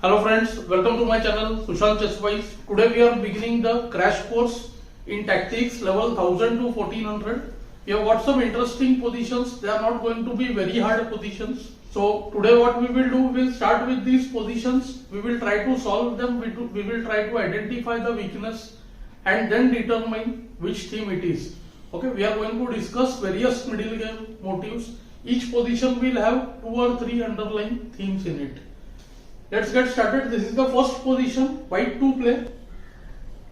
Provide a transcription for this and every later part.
Hello friends, welcome to my channel Sushant Chesswise. Today we are beginning the crash course in tactics level 1000 to 1400. We have got some interesting positions. They are not going to be very hard positions. So today what we will do, we will start with these positions. We will try to solve them. We will try to identify the weakness and then determine which theme it is. Okay, we are going to discuss various middle game motifs. Each position will have 2 or 3 underlying themes in it. Let's get started. This is the first position, white to play.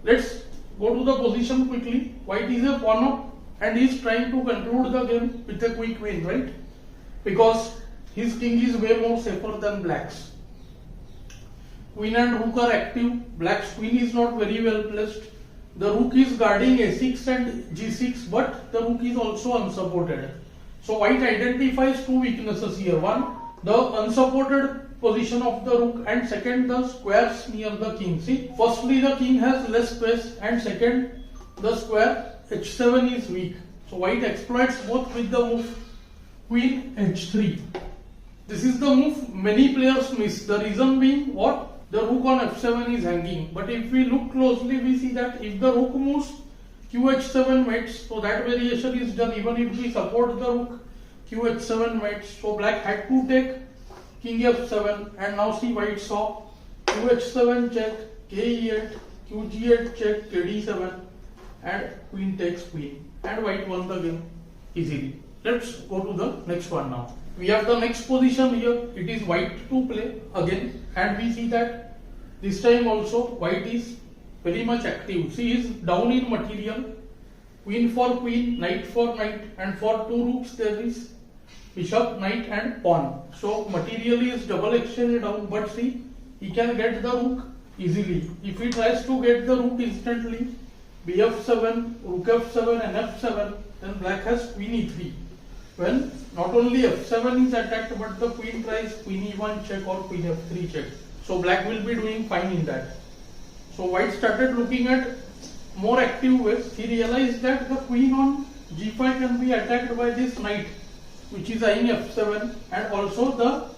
Let's go to the position quickly. White is a pawn up and he is trying to conclude the game with a quick win, right? Because his king is way more safer than black's. Queen and rook are active. Black's queen is not very well placed. The rook is guarding a6 and g6, but the rook is also unsupported. So white identifies two weaknesses here. One, the unsupported position of the rook, and second, the squares near the king. See, firstly the king has less space, and second, the square h7 is weak. So white exploits both with the move queen h3. This is the move many players miss. The reason being what? The rook on f7 is hanging. But if we look closely, we see that if the rook moves, qh7 mates. So that variation is done even if we support the rook. qh7 mates. So black had to take king f7, and now see white saw qh7 check, ke8, qg8 check, kd7, and queen takes queen, and white won the game easily. Let's go to the next one now. We have the next position here. It is white to play again, and we see that this time also white is very much active. See, he is down in material. Queen for queen, knight for knight, and for two rooks there is bishop, knight, and pawn. So materially is double exchange down, but see, he can get the rook easily. If he tries to get the rook instantly, bf7, rook f7, and f7, then black has queen e3. When not only f7 is attacked, but the queen tries queen e1 check or queen f3 check. So black will be doing fine in that. So white started looking at more active ways. He realized that the queen on g5 can be attacked by this knight, which is eyeing f7, and also the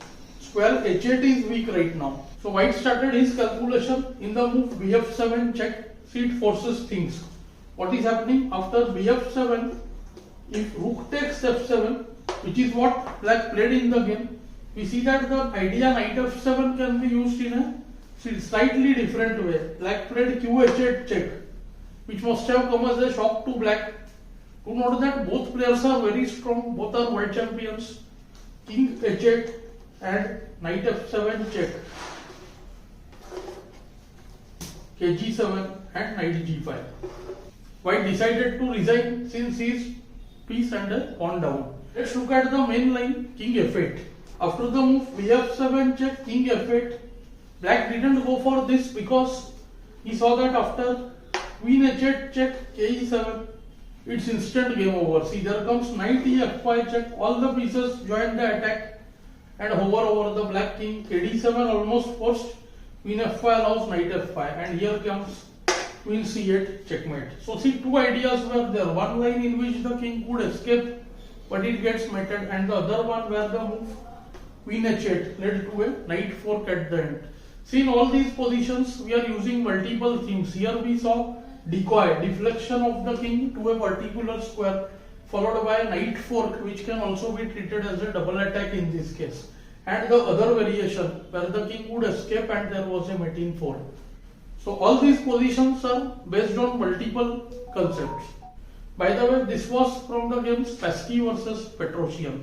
square h8 is weak right now. So white started his calculation in the move bf7 check. See, it forces things. What is happening after bf7? If rook takes f7, which is what black played in the game, we see that the idea knight f7 can be used in a slightly different way. Black played qh8 check, which must have come as a shock to black. To note that both players are very strong, both are world champions. King h8 and knight f7 check, kg7 and knight g5. White decided to resign since he is piece and a pawn down. Let's look at the main line, king f8. After the move bf7 check, king f8, black didn't go for this because he saw that after queen h8 check, ke7, it's instant game over. See, there comes knight e5 check, all the pieces join the attack and hover over the black king. kd7 almost forced, queen f5 allows knight f5, and here comes queen c8 checkmate. So see, two ideas were there. One line in which the king could escape but it gets mated, and the other one where the move queen h8 led to a knight fork at the end. See, in all these positions we are using multiple themes. Here we saw decoy, deflection of the king to a particular square, followed by knight fork, which can also be treated as a double attack in this case, and the other variation where the king would escape and there was a mating fold. So all these positions are based on multiple concepts. By the way, this was from the game Spassky versus Petrosian.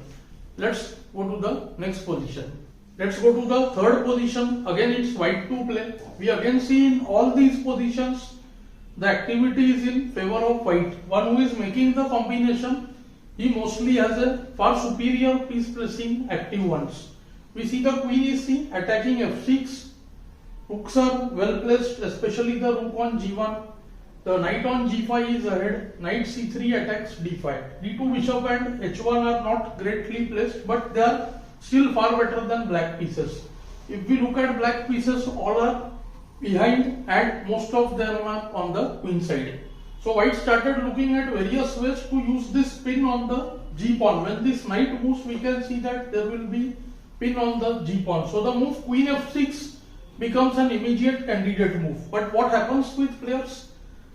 Let's go to the next position. Let's go to the third position. Again, it's white to play. We again see in all these positions the activity is in favor of white. One who is making the combination, he mostly has a far superior piece placing active ones. We see the queen is seen attacking f6. Rooks are well placed, especially the rook on g1. The knight on g5 is ahead. Knight c3 attacks d5. d2 bishop and h1 are not greatly placed, but they are still far better than black pieces. If we look at black pieces, all are behind and most of them are on the queen side. So white started looking at various ways to use this pin on the g pawn. When this knight moves, we can see that there will be pin on the g pawn. So the move queen f6 becomes an immediate candidate move. But what happens with players?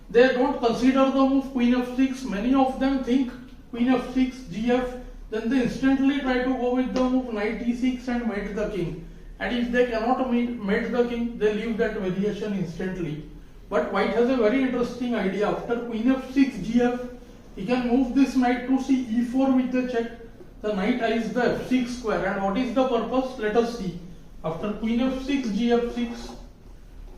They don't consider the move queen f6. Many of them think queen f6, gf, then they instantly try to go with the move knight e6 and mate the king. And if they cannot mate the king, they leave that variation instantly. But white has a very interesting idea. After queen f6, gf, he can move this knight to see e4 with a check. The knight eyes the f6 square. And what is the purpose? Let us see. After queen f6, gf6,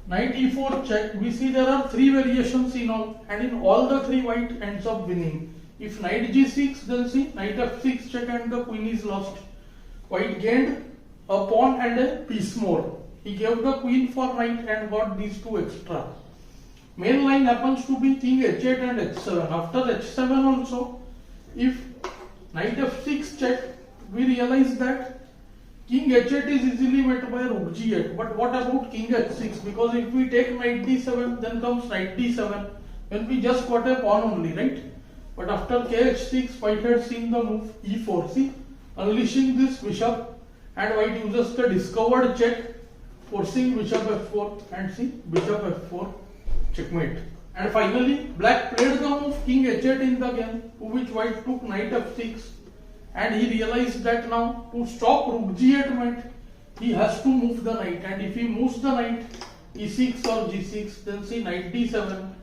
knight e4 check, we see there are three variations in all, and in all the three white ends up winning. If knight g6, then see knight f6 check and the queen is lost. White gained a pawn and a piece more. He gave the queen for knight and got these two extra. Main line happens to be king h8 and h7. After h7 also, if knight f6 check, we realize that king h8 is easily met by rook g8. But what about king h6? Because if we take knight d7, then comes knight d7, when we just got a pawn only, right? But after kh6, white had seen the move e4. See, unleashing this bishop, and white uses the discovered check, forcing bishop f4, and see, bishop f4, checkmate. And finally, black played the move king h8 in the game, to which white took knight f6. And he realized that now to stop rook g8 might, he has to move the knight. And if he moves the knight e6 or g6, then see knight d7,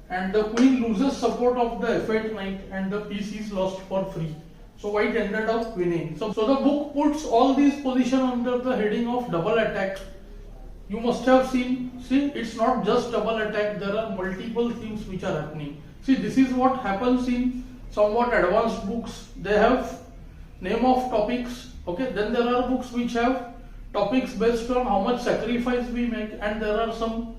and the queen loses support of the f8 knight, and the piece is lost for free. So white ended up winning. So the book puts all these positions under the heading of double attack. You must have seen, see, it's not just double attack, there are multiple things which are happening. See, this is what happens in somewhat advanced books. They have name of topics, okay, then there are books which have topics based on how much sacrifice we make, and there are some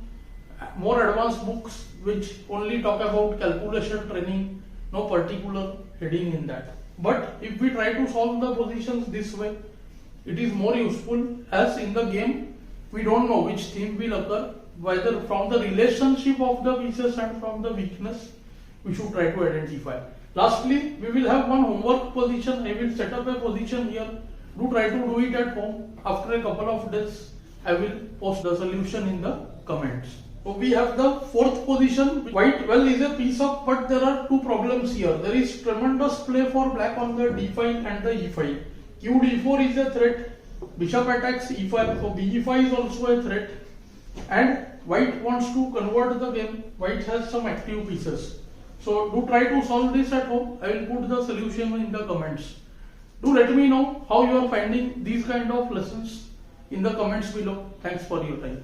more advanced books which only talk about calculation training, no particular heading in that. But if we try to solve the positions this way, it is more useful, as in the game we don't know which theme will occur, whether from the relationship of the pieces and from the weakness we should try to identify. Lastly, we will have one homework position. I will set up a position here. Do try to do it at home. After a couple of days, I will post the solution in the comments. So we have the fourth position. White, well, is a piece up, but there are two problems here. There is tremendous play for black on the d file and the e file. Q d4 is a threat. Bishop attacks e5, so be5 is also a threat. And white wants to convert the game. White has some active pieces. So do try to solve this at home. I will put the solution in the comments. Do let me know how you are finding these kind of lessons in the comments below. Thanks for your time.